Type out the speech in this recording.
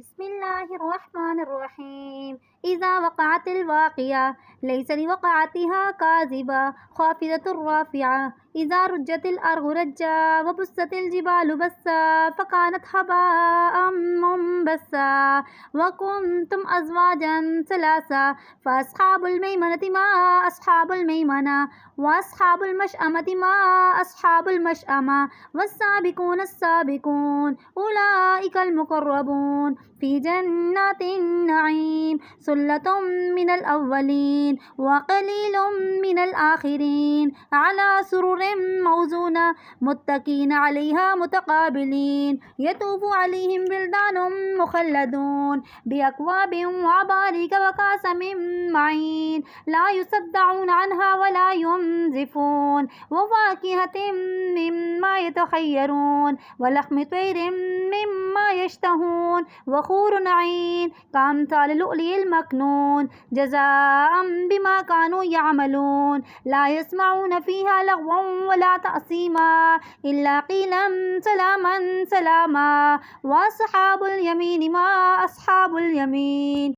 बिस्मिल्लाहिर्रहमानिर्रहीम। इज़ा वक़अतिल वाक़िया लैसा लिवक़अतिहा काज़िबा ख़ाफ़िदतुर राफ़िआ। इज़ा रुज्जतिल अर्ज़ु रज्जा व बुस्सतिल जिबालु बस्सा फ़कानत हबाअम मुंबस्सा व कुंतुम अज़वाजन सलासा फ़अस्हाबुल मैमनति मा अस्हाबुल मैमना व अस्हाबुल मशअमति मा अस्हाबुल मशअमा वस्साबिकून अस्साबिकून उलाइकल मुक़र्रबून फ़ी जन्नातिन नईम सुल्लतुम मिनल अव्वलीन व क़लीलुम मिनल आखिरीन अला सुरुरिम मौज़ूना मुत्तकीन अलैहा मुतक़ाबिलीन यतूफ़ु अलैहिम विल्दानुम मुख़ल्लदून बिअक्वाबिन व अबारिक व कासमिन मईन ला युसद्दऊन अन्हा व ला युनज़िफ़ून व फ़ाकिहतिन मिम्मा यतख़य्यरून व लहमि तैरिन मिम्मा यश्तहून व हूरुन ऐन कअम्सालिल लुअलुइल मकनून जज़ाअम बिमा कानू यअमलून ला यस्मऊन फ़ीहा लगवन व ला तअसीमा इल्ला क़ीलन सलामन सलामा व अस्हाबुल यमीन मा अस्हाबुल यमीन।